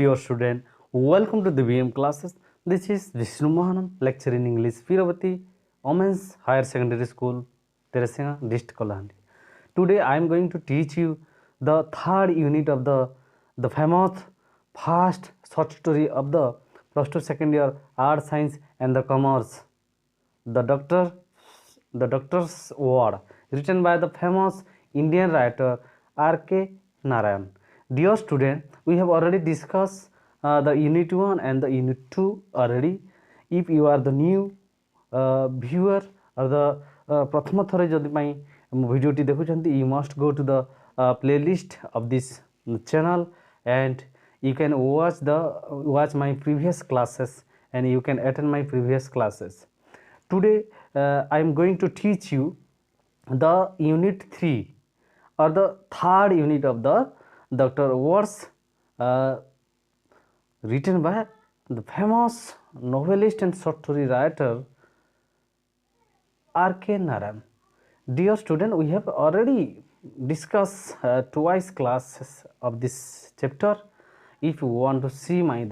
Dear student, welcome to the VM classes. This is Vishnu Mohanam, lecture in English, Piravati, Women's Higher Secondary School, Teresina, District Kolahandi. Today I am going to teach you the third unit of the famous fast short story of the plus 2 second year art science and the commerce. The Doctor's Word, written by the famous Indian writer R.K. Narayan. Dear student, we have already discussed the Unit 1 and the Unit 2 already. If you are the new viewer or the प्रथम थर जदि भिडियोटी देखुंट you must go to the playlist of this channel and you can watch my previous classes and you can attend my previous classes. Today I am going to teach you the Unit 3 or the third unit of the Dr. Words written by the famous novelist and short story writer R.K. Narayan. Dear student, we have already discussed twice classes of this chapter. If you want to see my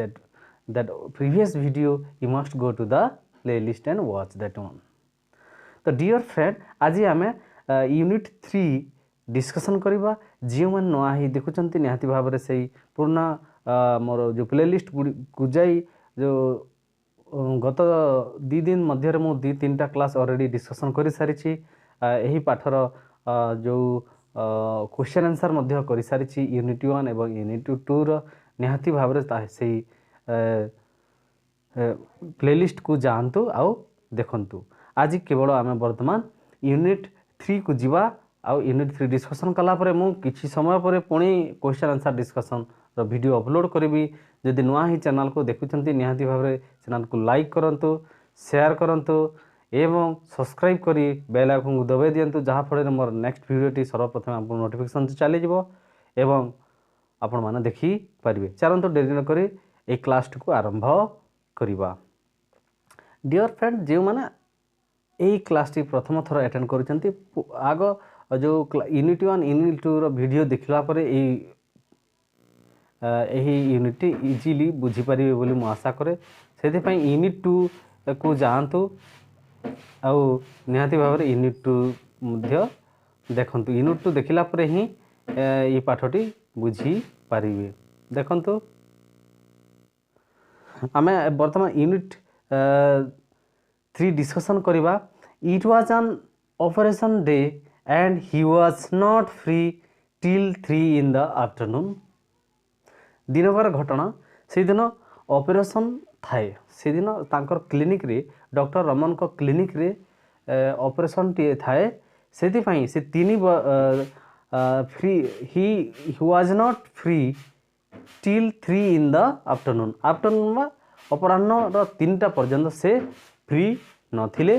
that previous video, you must go to the playlist and watch that one. तो dear friend आज आम unit 3 discussion करवा जो मैंने नुआ ही देखुं निहाती भाव में से पुराना मोर जो प्लेलिस्ट को जाई जो गत 2 दिन मध्य मु 2-3टा क्लास ऑलरेडी डिस्कसन कर सारी यही पाठर जो क्वेश्चन आंसर मध्य कर सारी यूनिट 1 एवं यूनिट 2 निहाती भाव में से प्लेलिस्ट को जातु आउ देखंतु आज केवल आम वर्तमान यूनिट 3 को जीवा आउ यूनिट 3 डिस्कसन कलापर मु किछि समय पर पुणी क्वेश्चन आंसर डिस्कसन रो वीडियो अपलोड करी जदि नुआ ही चैनल को देखुंत निहाती भाव में चैनल को लाइक करंतु शेयर करंतु एवं सब्सक्राइब करी बेल आइकन को दबाई दियंतु जहाँ फल मोर नेक्स्ट वीडियोटी सर्वप्रथम आपको नोटिफिकेशन चली जीवो एवं आपण माने देखि पारिबे। चलंतु देरी न करी ए क्लास को आरंभ करिबा। डियर फ्रेंड जो माने यही क्लास टी प्रथम थर अटेंड करुँच आग जो यूनिट 1 यूनिट 2 रो वीडियो देखला पर यही यूनिट इजीली बुझीपारे बोली मु आशा करे से यूनिट 2 को जातु आउ निहाती भाव में यूनिट 2 मध्य देखंतु यूनिट 2 देखला पर ही ये पाठटी बुझी पारिबे। देखंतु आमे वर्तमान यूनिट 3 डिस्कसन करिबा। It was an operation day and he was not free till 3 in the afternoon. Dinkar घटना से दिन ऑपरेशन थाए से दिन तांकर क्लिनिक रे डॉक्टर रमन को क्लिनिक रे ऑपरेशन टी थाए से से तीन free he was not free till 3 in the afternoon. Afternoon में अपराह्न 3टा पर्यंत से free नथिले.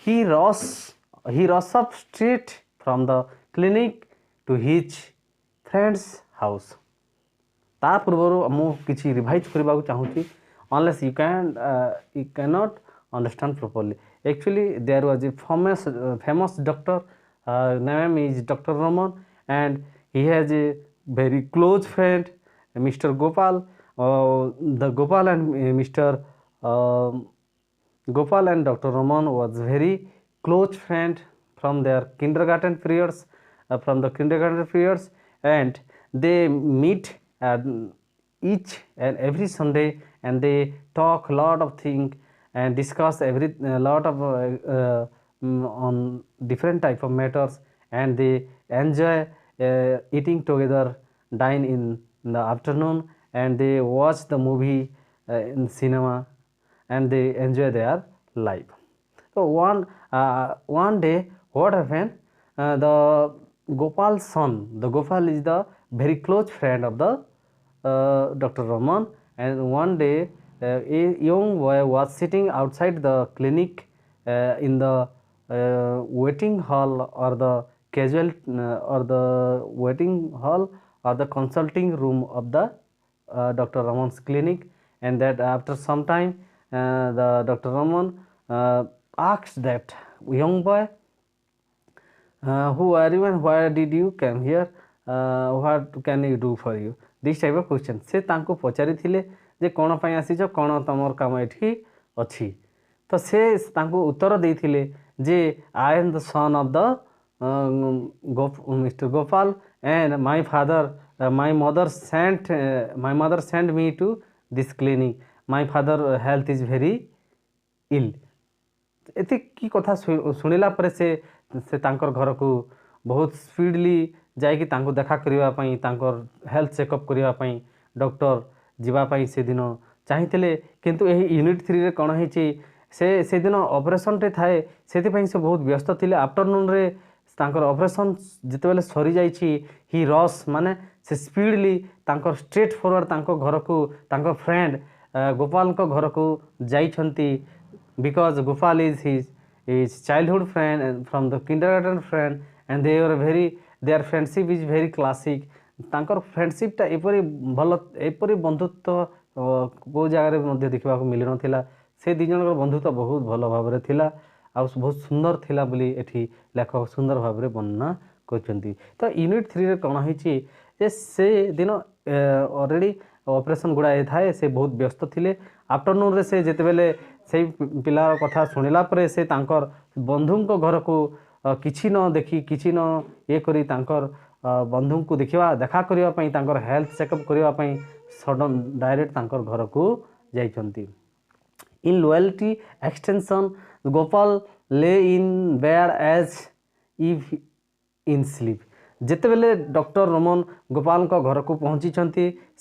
He rushed up straight from the clinic to his friend's house. ता पूर्व मु किछि रिवाइज करबा चाहूची unless you cannot understand properly. Actually there was a famous doctor, name is Dr. Raman, and he has a very close friend Mr. Gopal. The Gopal and Mr. Gopal and Dr. Raman was very close friend from their kindergarten periods, and they meet each and every Sunday and they talk a lot of things and discuss lot of on different type of matters, and they enjoy eating together, dine in the afternoon, and they watch the movie in cinema, and they enjoy their life. So one day what happened, the Gopal's son, the Gopal is the very close friend of the Dr. Raman, and one day a young boy was sitting outside the clinic in the waiting hall or the casual or the waiting hall or the consulting room of the Dr. Raman's clinic, and that after some time the Dr. Raman asked that young boy, who are you and why did you come here, what can you do for you? This type of question से तांको पचारि थिले जे कोन पई आसी छ कोन तमर काम एठी अछि तो से तांको उत्तर देथिले जे I am the son of the mister Gopal and my father my mother send me to this clinic my father health is very ill एति की कथा शुणिला पर से तांकर घर को बहुत स्पीडली जाइकी तांको देखा करिवा पई तांकर हेल्थ चेकअप करिवा पई डॉक्टर जीवा पई से दिन चाहिथिले किंतु एही यूनिट 3 रे कोन हेची से दिन ऑपरेशन टे थाए सेति पई से बहुत व्यस्त थिले आफ्टरनून रे तांकर ऑपरेशन जिते बेले सरी जाइछि ही रस माने से स्पीडली तांकर स्ट्रेट फॉरवर्ड तांको घर को तांको फ्रेंड गोपाल को घर को जाइछंती because Gopal is his childhood friend and from the kindergarten friend and their friendship is very classic तांकर फ्रेंडशिप टा एपरी भल एपरी बंधुत्व को जगह मध्य देखा मिल ना से दी जन बंधुत्व बहुत भल भाव थिला आ बहुत सुंदर थिला बोली एठी लेखक सुंदर भाव में वर्णना करछंती तो यूनिट 3 रे कोन होईची जे से दिन ऑलरेडी ऑपरेशन गुड़ा थाए से बहुत व्यस्त थिले आफ्टरनून रे से जेते बेले से पिलार कथा शुणिला परे से तांकर बंधुंको घर को किछि न देखी किछि न ये करी तांकर बंधु को देखा करिवा पई तांकर हेल्थ चेकअप करिवा पई सडन डायरेक्ट तांकर घर को जाइछंती in loyalty extension Gopal lay in bed as if in sleep जेते बेले डॉक्टर रमन गोपाल को घर को पहुंची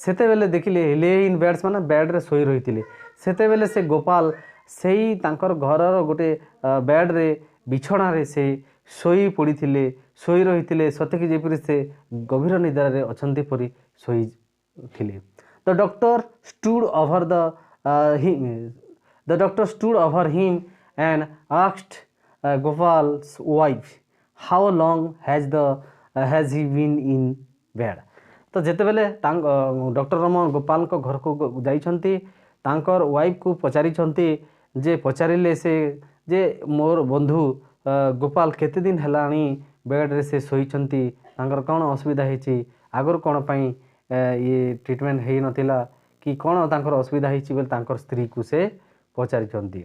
सेते बेले देखिले ले इन बेड्स माने बेड रे सोई रहितिले सेते बेले से गोपाल सेई तांकर घरर गोटे बेड रे बिछणा रे से सोई पड़िथिले सोई रहितिले सतेकी जेपरि से गभीर निद्रा रे अछंती परि सोई थिले the doctor stood over the doctor stood over him and asked Gopal's wife how long has he been in bed तो जेते बेले डॉक्टर रमन गोपाल को घर को जाइछंती तांकर वाइफ को पचारिछंती जे पचारिले से जे मोर बंधु गोपाल केते दिन हेलाणी बेड रे से सोईछंती तांकर कौन असुविधा हेची आगर कौन पई ये ट्रीटमेंट हेई नथिला कि कौन तांकर असुविधा हेची बेल तांकर स्त्री को से पचारिछंती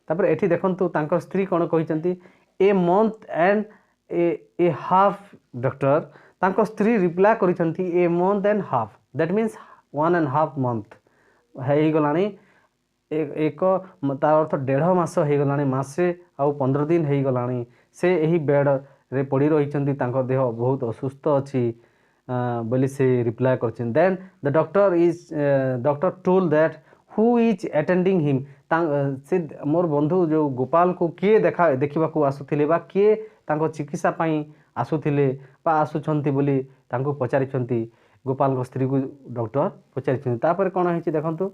तापर एठी देखंतु तांकर स्त्री कौन कहिछंती a month and a half doctor तांकर स्त्री रिप्लाई करिछंती a month and half that means 1.5 month हेई गलानी एक तार अर्थ 1.5 मास हो गलानी मासे आउ 15 दिन हो गलानी से यही बेड रे पड़ी रही तांको देह बहुत असुस्थ अच्छी बोली से रिप्लाई करछन then the doctor told that who is attending him से मोर बंधु जो गोपाल को किए देखा को आसुथिले बा किए तांको चिकित्सा पई आसुथिले बा आसुछंती बोली तांको पचारिछंती गोपाल को स्त्री को डॉक्टर पचारिछंती तापर कोन हेची देखंतु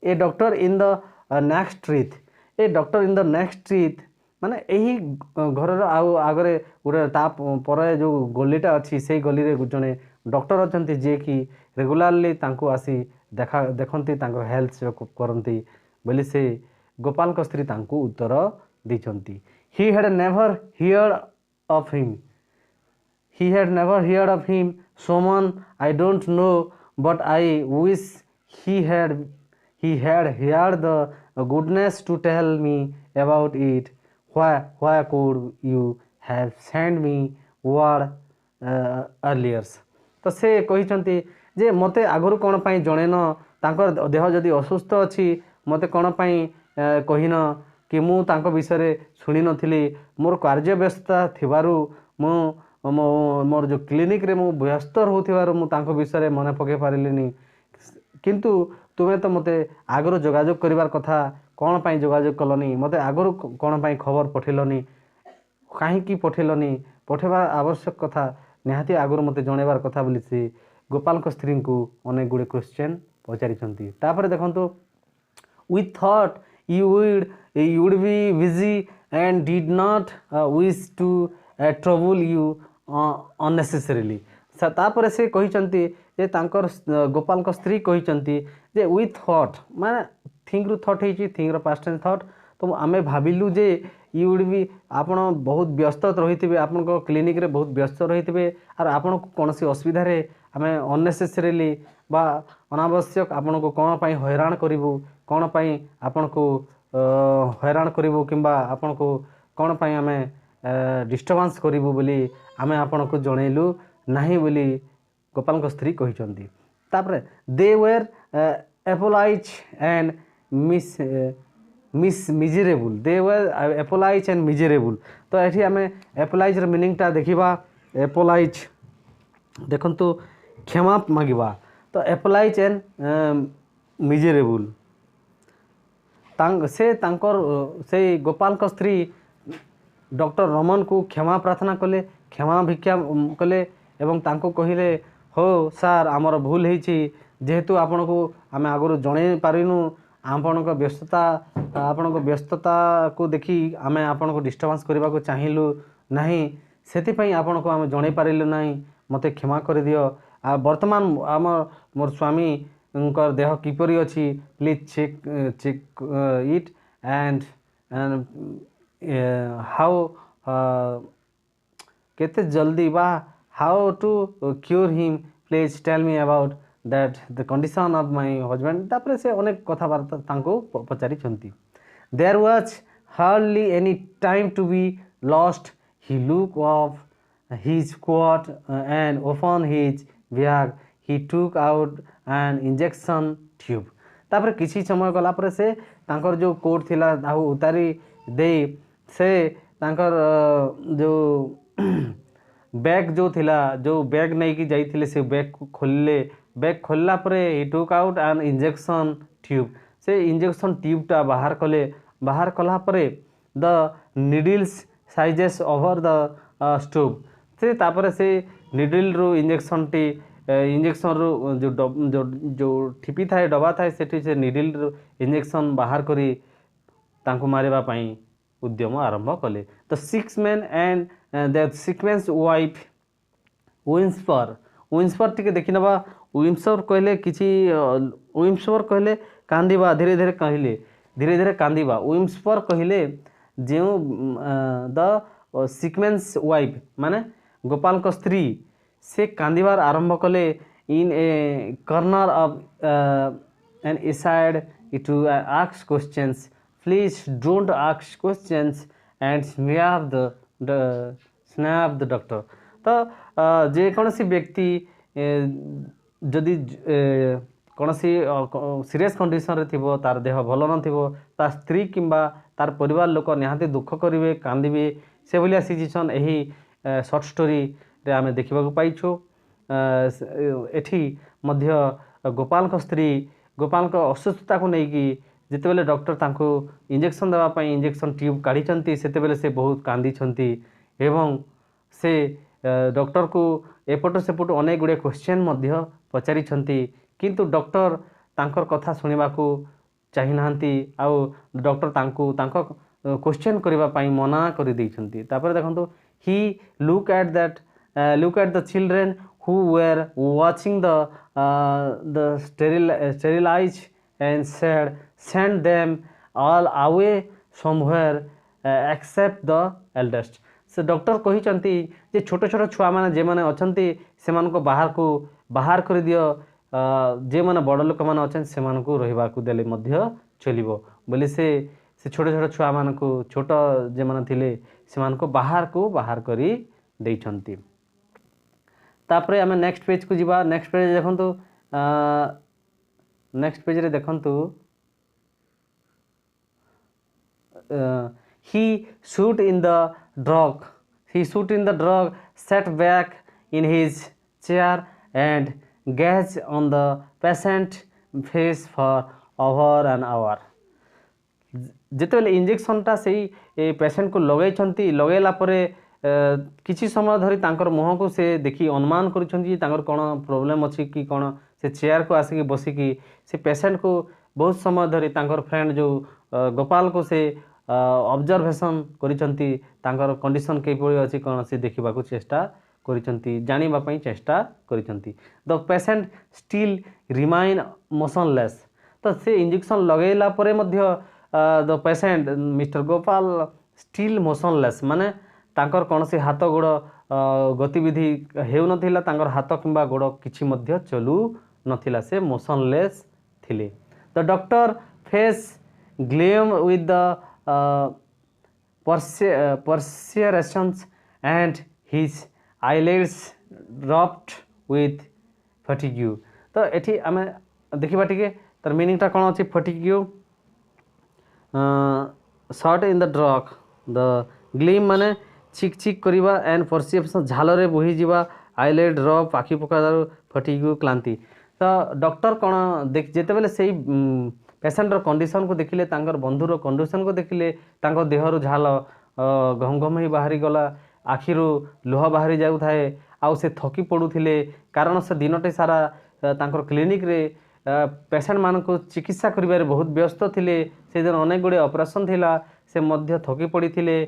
a doctor in the next street a doctor in the next street माने यही घर आगरे गोटे ता पर जो गलीटा अच्छी से गली रे जड़े डॉक्टर अच्छा जे कि रेगुलारली तांको आसी देखती हेल्थ चेकअप करती बोली से गोपाल को स्त्री तांको उत्तर देछंती he had never heard of him he had never heard of him someone I don't know but I wish he had heard the goodness to tell me about it why could you have sent me word earlier तो से कहिचंती जे मते आगुर कोन पई जणेन तांकर देह जदि असुस्थ अछि मते कोन पई कहिन कि मु तांको विषय रे सुनि नथिली मोर कार्य व्यस्तता थिबारु मु मोर जो क्लिनिक रे मु व्यस्त रहउथिबारु मु तांको विषय रे मने पके पारिलिनी किंतु तुमे तो मते आगुर जोगाजोग करिवार कथा कोन पई जोगाजोग कलनी मते आगुर कोन पई खबर पठेलनी काहे की पठेलनी पठेबा आवश्यक कथा निहाती आगुर मते जणेबार कथा बोली से गोपाल को स्त्री को अनेक गुड़े क्वेश्चन पचारिछंती तापर देखंतु we thought you would be busy and did not wish to trouble you unnecessarily तापर से कहिचंती जे तांकर गोपाल को स्त्री कहिचंती जे वी थॉट माने थिंक रु थॉट हेची थिंक रो पास्ट टेंस थॉट तो आमे भाबिलु जे यू वुड बी आपण बहुत व्यस्त रहिथिबे आपण को क्लिनिक रे बहुत व्यस्त रहिथिबे आर आपण को कोनसी असुविधा रे आमे अननेसेसरीली बा अनावश्यक आपण को कौन पाई हैरान करूँ कौन पाई आपण को हैरान करूँ किंबा आपण को कौन पाई आमे डिस्टर्बांस करूँ बोली आमे आपण को जनइलु नहीं बोली गोपाल को स्त्री कही तापरे they were apologise and miss miserable they were apologise and miserable तो ये आम एपोलाइज मीनिंगटा देखा एपोलाइज देखंतु क्षमा मागिबा तो एपोलाइज एंड मिजरेबुल से तांकर से गोपाल को स्त्री डॉक्टर रमन को क्षमा प्रार्थना कले क्षमा भिक्षा कले एवं तांको कहिले हो सार आमर भूल होती जेहेतु आपण को आम आगु जन पारिनु आपण व्यस्तता को देखी आम आपण को डिस्टर्बांस करने को चाहिलु नहीं से आपण को आम जन पारिलु नहीं मते क्षमा कर दियो आ वर्तमान आम मोर स्वामी देह किपरि अछि please check it and how केते जल्दी बा how to cure him please tell me about that the condition of my husband तापर से अनेक कथाबार्ता तांको पचारि छंती there was hardly any time to be lost he look of his coat and open his bag he took out an injection tube तापर किसी समय गला पर से तांकर जो कोट थिला ताहु उतारी दे से तांकर जो बैग जो थिला जो बैग नहीं की जाइथिले से बैग को खोलले बैग खोलला पर he took out an injection tube से इंजेक्शन ट्यूबटा बाहर कले बाहर कला पर the needles sizes over the stove से तापर से निडल रू इंजेक्शन रू जो ठिपी थाए डबा थाए से निडल रू इंजेक्शन बाहर करी तांको मारिबा पई उद्यम आरंभ कले तो 6 men and the sequence wife विंस्पर टिके देखि नबा विंस्पर कहले किछि विंस्पर कहले कांदीबा धीरे धीरे कांदीबा विंस्पर कहले जो द सीक्वेंस वाइफ माने गोपाल को स्त्री से कांदीबार आरंभ कले in a corner of an aside to ask questions please don't ask questions and snap the doctor तो जे कौन सी व्यक्ति जदि कौन सी सीरियस कंडीशन रे थिबो तार देह भल न थिबो ता स्त्री किंबा तार परिवार लोक निहाती दुख करिवे कांदिबे से भलिया सिचुएशन एही शॉर्ट स्टोरी रे आमे देखिबा पाइछु एठी मध्य गोपाल को स्त्री गोपाल को असुस्थता को नहीं कि जिते बेले डॉक्टर तांको इंजेक्शन देवा पई इंजेक्शन ट्यूब काढी चंती सेते बेले से बहुत कांदी चंती एवं से डॉक्टर को एपट सेपट अनेक गुड़े क्वेश्चन मध्य पचारि चंती किंतु डॉक्टर तांकर कथा सुनिबा को चाहि नांती आ डॉक्टर तांको तांको क्वेश्चन करबा पई मना कर दै छंती तापर देखंतु he look at the children who were watching the sterilized and said send them all away somewhere except the eldest से डॉक्टर कही चंती जे छोट छोट छुआ माने जे माने अछंती सेमान को बाहर कर दियो जे माने बड़ लोक माने अछन सेमान को रहिबा को देले मध्य चलिबो बोली से छोट छोट छुआ मान को छोट जे माने थिले सेमान को बाहर करी देइछंती तापरे आमे नेक्स्ट पेज को जिबा नेक्स्ट पेज देखंतु नेक्स्ट पेज रे देखंतु he shoot in the drug sat back in his chair and gazed on the patient face for over an hour जिते बेले इंजेक्शनटा से पेशेंट को लगेइछंती लगेला परे किछि समय धरी तांकर मुह को से देखी अनुमान करिछंती तांकर कोन प्रॉब्लम अछि कि कोन से चेयर को आसिक बसिकी से पेशेंट को बहुत समय धरी तांकर फ्रेंड जो गोपाल को से ऑब्जर्वेशन करिछंती तांकर कंडीशन केपरि अछि कोन से देखिबा को चेष्टा करिछंती जानिबा पई चेष्टा करिछंती the patient still remain motionless तो से इंजेक्शन लगेला परे मध्य the patient mister Gopal still motionless माने तांकर कौन से हाथ गोड़ गतिविधि हेउनथिला तांकर हाथ किंबा गोड़ किछि मध्य चलू नथिला से मोशनलेस थिले the doctor face glam with the perspirations and his eyelids dropped with fatigue तो एठी आमे देखिबा टिके तर मीनिंगटा कोन अछि fatigue shot in the dark the gleam माने चिक चिक करिबा एंड परसेप्शन झालरे बोही जिबा आईलाइट ड्रॉप आखि पकादार fatigue क्लांति तो डॉक्टर कोन देख जेते बेले सेही पेशेंटर कंडीशन को देखिले तांकर बंधुर कंडीशन को देखिले तांको देहरु झाल घम घम ही बाहरी गला आखिरु लुह बाहरी जाउ थाए आउ से थकी पड़ुथिले कारण से दिनटे सारा तांकर क्लिनिक रे पेशेंट मान को चिकित्सा करिबारे बहुत व्यस्त थिले से दिन अनेक गुडे ऑपरेशन थिला से मध्य थकी पड़िथिले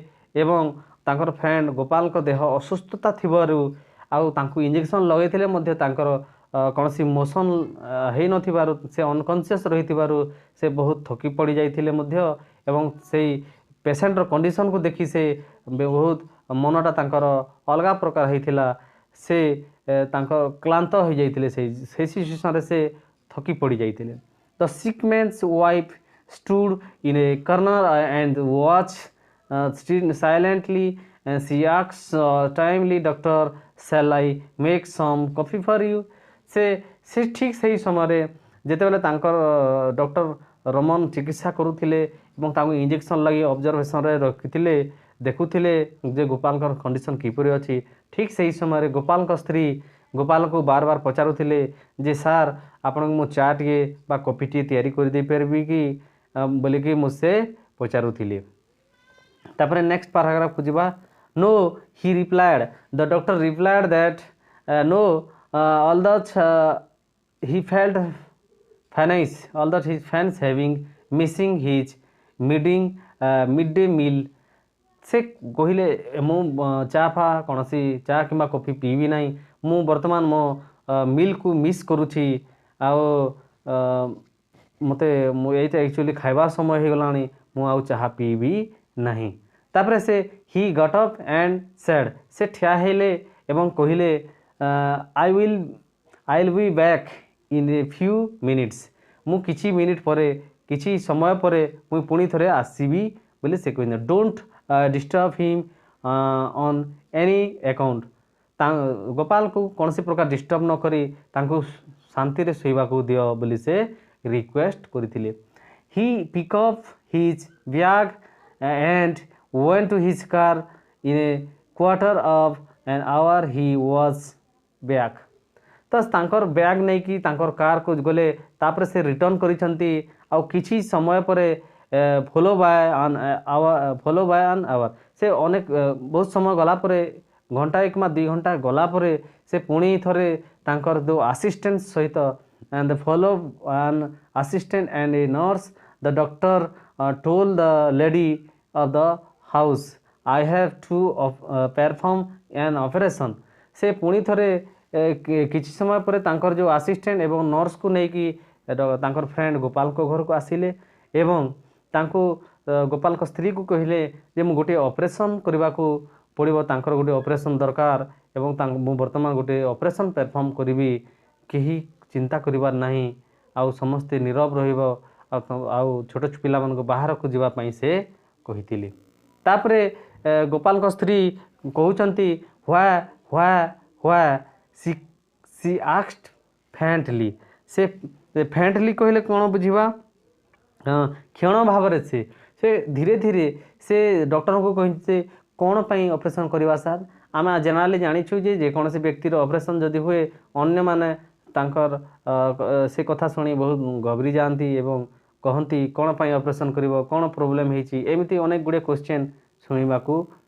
एवं तांकर फ्रेंड गोपाल को देह असुस्थता थिबारु आउ तांको इंजेक्शन लगैथिले मध्य तांकर कौनसी मोशन है नथिबारु से अनकॉन्शियस रहिथिबारु से बहुत थकी पड़ी जाइथिले मध्य एवं सेही पेशेंटर कंडीशन को देखि से बहुत मनटा तांकर अलगा प्रकार हैथिला से तांकर क्लांत हो जाइथिले से सिचुएशन रे से थकी पड़ी जाइथिले the sick man's wife stood in a corner and watch silently she asked timely doctor shall I make some coffee for you से ठीक सही समय जेतेबेले तांकर डॉक्टर रमन चिकित्सा करुथिले एवं तांको इंजेक्शन लगी ऑब्जर्वेशन रे रखिथिले देखुथिले जे गोपाल कर कंडीशन किपरि अछि ठीक सही समय गोपाल का स्त्री गोपाल को बार बार पचारुथिले जे सर आपन मो चा टिके बा कॉफी टी तयारी कर दे परबी कि बोली कि मुझसे पचारुथिले तापरे नेक्स्ट पैराग्राफ को जिबा no he replied the doctor replied that no although he felt although his fans having missing his midday meal से कहिले मु चा फा कौन सी चा कि कॉफी पीबी नहीं मु वर्तमान मो मिल को मिस करुछि आओ मते ये एक्चुअली खाइबा समय हो गलानी मु आउ चाहा पीबी नहीं तापरे से ही गट अप एंड सेड से ठिया हेले एवं कहिले I will be back in a few minutes मु किछि मिनिट परे किछि समय परे मु पुणी थरे आसीबी बोले से कहने don't disturb him on any account Gopal को कौन सी प्रकार डिस्टर्ब न करी तांको शांति रे सोइबा को दियो बोली से रिक्वेस्ट करथिले he pick up his bag and went to his car in a quarter of an hour he was back तो तांकर बैग नहीं कि तांकर कार को गले तापर से रिटर्न करिसंती आ किछि समय परे फॉलो बाय एन आवर से अनेक बहुत समय गला परे घंटा एक मा 2 घंटा गला परे से पुणी थरे तांकर दो असिस्टेंट सहित and follow an assistant and a nurse the doctor told the lady of the house I have to perform an operation से पुणी थरे किछि समय पर तांकर जो असिस्टेंट एवं नर्स को लेकिन तांकर फ्रेंड गोपाल को घर को आसिले एवं तांको गोपाल को स्त्री को कहले जे मु गोटे ऑपरेशन करबा को पड़िबो तांकर गोटे ऑपरेशन दरकार एवं मु वर्तमान गोटे ऑपरेशन परफॉर्म करिवि केही चिंता करिबार नाही आउ समस्ते नीरव रहिबो आउ छोट छोट पिला मन को बाहर को जीवा पई से कहितिले तापरे गोपाल को स्त्री कहउचंती व्हाई सी आस्क्ड फेंटली से फेंटली कहले कौन बुझा क्षण भाव से धीरे धीरे से डॉक्टर को कही कौन पाई ऑपरेशन करवा सर आम जेनराली जाचु जे जेकोसी व्यक्तिर ऑपरेशन जदि हुए अन्य माने तांकर से कथा शुणी बहुत घबरी जाती एवं कहती कौन पाई ऑपरेशन करिवो कौन प्रोब्लेम होती एमती अनेक गुड़े क्वेश्चन शुणा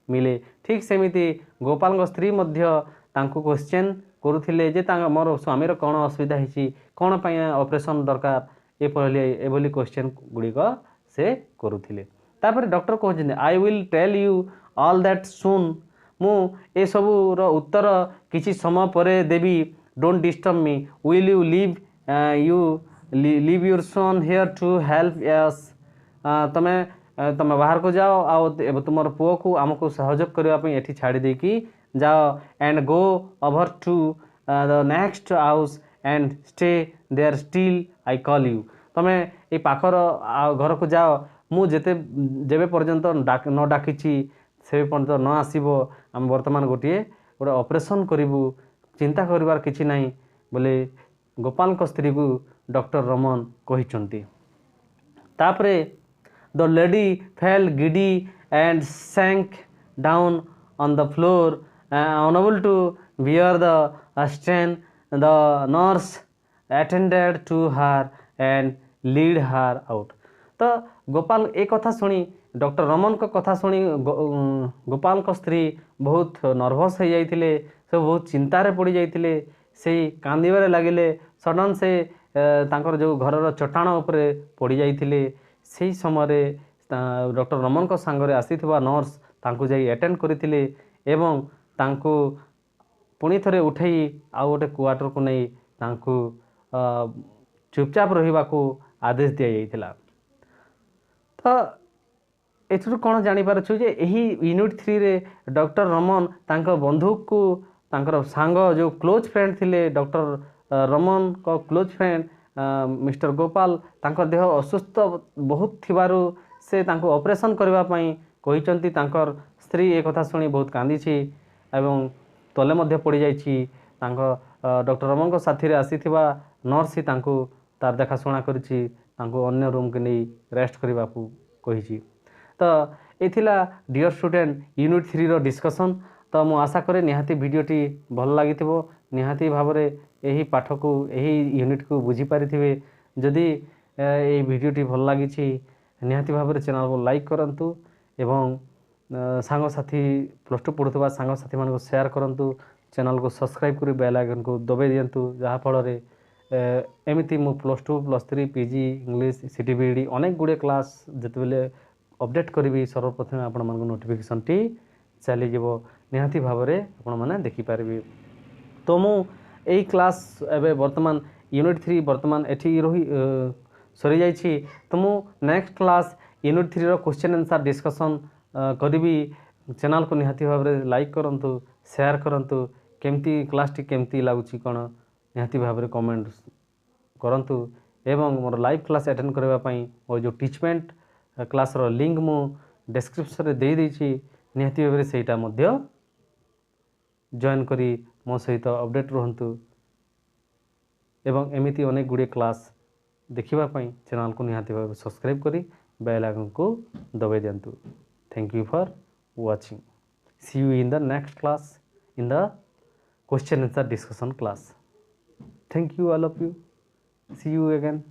मिले ठीक सेमिति गोपाल स्त्री मध्य तांको क्वेश्चन करुथिले जे मोर स्वामीर कौन असुविधा होती कौन पाई ऑपरेशन दरकार एभली क्वेश्चन गुड़िक से करुथिले तापर डॉक्टर कहते I will tell you all that soon मु ए सबूर उत्तर किसी समय परे Devi don't disturb me will you leave your son here to help us तमें बाहर को जाओ आ तुम पुओ को आमको सहयोग करने ये छाड़ी देकी जाओ and go over to the next house and stay there still I call you तमें ये पाखर घर को जाओ मु जेते जेबे पर्यंत न डाकिछि से पर्यंत न आसीबो आम वर्तमान गोटे गोटे ऑपरेशन करिवु चिंता करिवार किछि नाही बोले गोपाल को स्त्री को डॉक्टर रमन कहिचंती तापरे the lady fail giddy and sank down on the floor unable to bear the strain the nurse attended to her and lead her out तो गोपाल एक कथा शुणी डॉक्टर रमन को कथा शुणी गोपाल को स्त्री बहुत नर्भस हो जाइए से बहुत चिंतार पड़ जाइए से कांदीबारे लगिले सडन से तांकर जो घरर चट्टाण उपरे पड़ जाइए से समय डॉक्टर रमन को सांगरे आसीथिबा नर्स तांको जाई अटेंड करथिले एवं तांको पुणी थरे उठेई आ गोटे क्वार्टर को नहीं तांको चुपचाप रहिबा को आदेश दिया जाइथिला तो एथुरु कौन जानीपारछु जे एही यूनिट 3 रे डॉक्टर रमन तांको बंधु को तांकर सांग जो क्लोज फ्रेंड थिले डॉक्टर रमन को क्लोज फ्रेंड मिस्टर गोपाल तांकर देह असुस्थ बहुत थिबारु से तांको ऑपरेशन करबा पई कहिचंती तांकर स्त्री एक कथा सुनी बहुत कांदीछि एवं तले मध्य पड़ी जाइछि तांको डॉक्टर रमन को साथी रे आसीथिबा नर्स ही तांको तार देखाशुना करिछि तांको अन्य रूम के नहीं रेस्ट करबा को कहिछि तो एथिला डियर स्टूडेंट यूनिट 3 रो डिस्कशन तो मु आशा करे निहाती वीडियोटी भल लागिथिबो निहाती भाबरे एही पाठ को एही यूनिट को बुझी पारिथिबे जदि एही वीडियोटी भल लागिछि निहाती भाबरे चैनल को लाइक करंतु एवं सांग साथी प्लस 2 पढुथबा सांग साथी मान को शेयर करंतु चैनल को सब्सक्राइब करी बेल आइकन को दबाई दियंतु जहा फल रे एमिति मु प्लस 2 प्लस 3 पीजी इंग्लिश सीटीबीडी अनेक गुडे क्लास जतबेले अपडेट करी सर्वप्रथम आपण मान नोटिफिकेशन टी चली जीवो निहाती भाबरे आपण माने देखि पारबे तो मु एई क्लास एबे वर्तमान यूनिट 3 वर्तमान एठी रही सरी जाइछि तो मु नेक्स्ट क्लास यूनिट 3 रो क्वेश्चन आंसर डिस्कशन करी चैनल को निहाती भाबरे लाइक करंतु शेयर करंतु केमती क्लास टी केमती लागुछि कोन निहाती भाबरे कमेंट करंतु एवं मोर लाइव क्लास अटेंड करबा पई मोर जो टीचमेंट क्लास रो लिंक मु डिस्क्रिप्शन रे दे देछि निहाती भाबरे सेटा मध्य जॉइन करी मो सहित अपडेट रहंतु एवं एमिति अनेक गुडे क्लास देखिबा पई चैनल को निहाती भाबरे सब्सक्राइब करी बेल आइकन को दबाई दियंतु thank you for watching see you in the next class in the question answer discussion class thank you all of you see you again